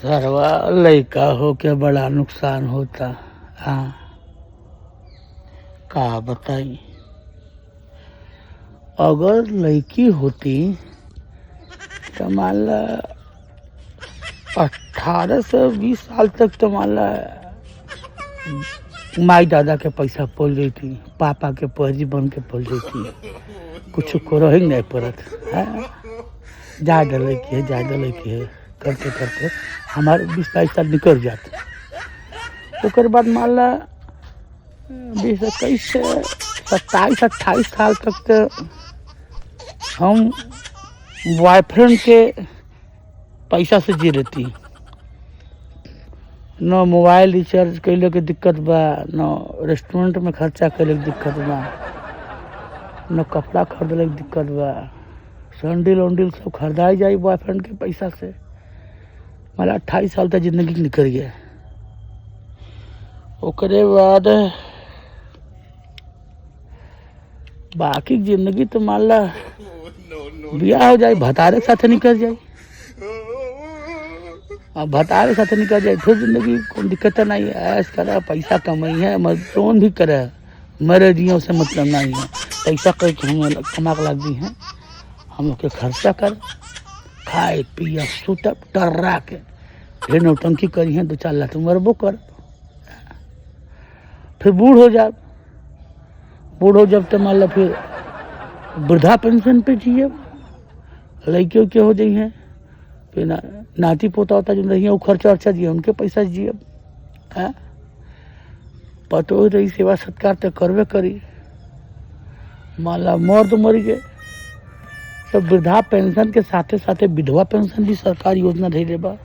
सरवा लइका हो के बड़ा नुकसान होता। हाँ, का बताई। अगर लड़की होती तो मान ला 18 से 20 साल तक तो मान ला माई दादा के पैसा पल जाती, पापा के पजी बन के पल जाती, कुछ करो ही नहीं पड़त। ज्यादा लड़की है, ज्यादा लड़की है करते करते हमारे 20-22 साल निकल जाते। उसके बाद मान ला 20-21 से 27-28 साल तक तो हम बॉयफ्रेंड के पैसा से जी लेती। न मोबाइल रिचार्ज कैले के दिक्कत बा, न रेस्टोरेंट में खर्चा कैले के दिक्कत बा, न कपड़ा खरीदले के दिक्कत बा। सैंडल वैंडल सब खरीदाई जाए बॉयफ्रेंड के पैसा से। मतलब 28 साल तक जिंदगी निकल गया। ओकरे बाद बाकी जिंदगी तो मान ला ब्याह हो जाए, भतारे के साथ निकल जाए। अब भतारे के साथ निकल जाए फिर जिंदगी कोई दिक्कत नहीं है। ऐश करे, पैसा कमाई है, मजदूर भी करे, मरे जियो से मतलब नहीं है। पैसा करके हमें कमा के लगती है, हम लोग के खर्चा कर, खाए पिए सुतब टर्रा के, फिर नौटंकी करी है 2-4 लाख मरबो कर। फिर बूढ़ हो जाए, बूढ़ हो जब तो मान लो फिर वृद्धा पेंशन पे जिए। लड़कियों के हो जाई हैं, फिर नाती पोता होता जो रही है वो खर्चा वर्चा दिए, उनके पैसा जिए। पतो रही सेवा सत्कार तो करवे करी। मान ला मर तो मरी गए तो वृद्धा पेंशन के साथे साथे विधवा पेंशन भी सरकार योजना दे बा।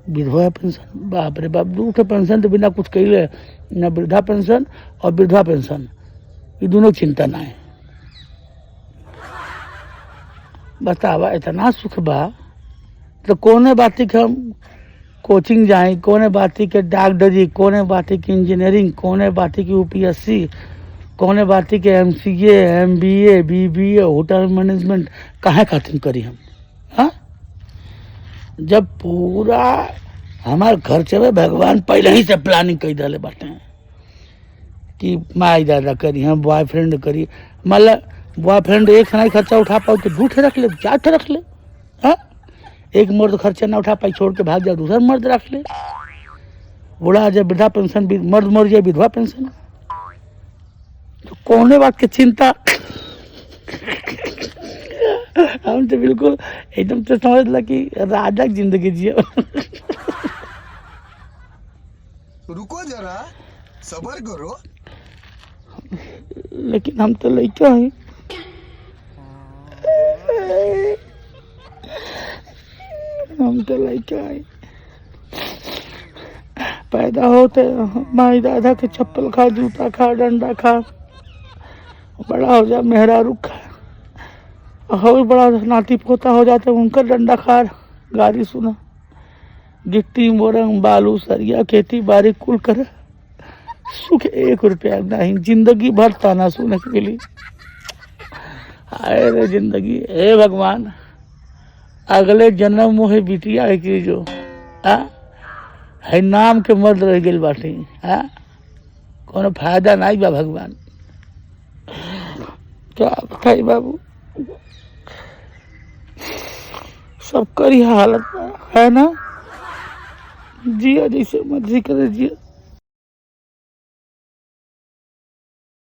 विधवा पेंशन बाप रे बाप, 2 पेंशन तो बिना कुछ कैले, न वृद्धा पेंशन और विधवा पेंशन, ये दोनों चिंता ना है। बतावा इतना सुख बा तो कोने बाती के हम कोचिंग जाए, कोने बाती के डॉक्टरी, कोने बाती की इंजीनियरिंग, कोने बाती की यूपीएससी, कोने बाती के MCA, MBA, BBA, hotel management काहे खातिर करी हम। हाँ, जब पूरा हमारे खर्चे में भगवान पहले ही से प्लानिंग कर डाले बाटे कि माई दादा करी, हम बॉयफ्रेंड करी। मतलब बॉयफ्रेंड एक समय खर्चा उठा पाओ तो 2 रख ले, 4 रख ले। हाँ, एक मर्द खर्चा ना उठा पाई छोड़ के भाग जाए, दूसरा मर्द रख ले। बूढ़ा जब वृद्धा पेंशन, मर्द मर जाए विधवा पेंशन। तो कौने बात की चिंता। हम तो बिल्कुल एकदम तो समझ ला कि राजा की जिंदगी जियो। रुको जरा, सब्र करो। लेकिन हम तो लड़का हैं। हम तो लड़का हैं। पैदा होते माई दादा के चप्पल खा, जूता खा, डंडा खा, बड़ा हो जा मेहरारू खा, हो बड़ा नाती पोता हो जाते उनका डंडा खा, गाड़ी सुना, गिट्टी मोरंग बालू सरिया खेती बाड़ी कुल करे, सुख 1 रुपया नहीं, जिंदगी भर ताना सुने के लिए। आए रे जिंदगी, हे भगवान अगले जन्म मोहे बिटिया है कि जो है नाम के मर्द रह गई बाटे। कोनो फायदा नहीं बा भगवान। क्या बताई बाबू, सब करी हालत है ना। जिया जैसे मर्जी करे जिया।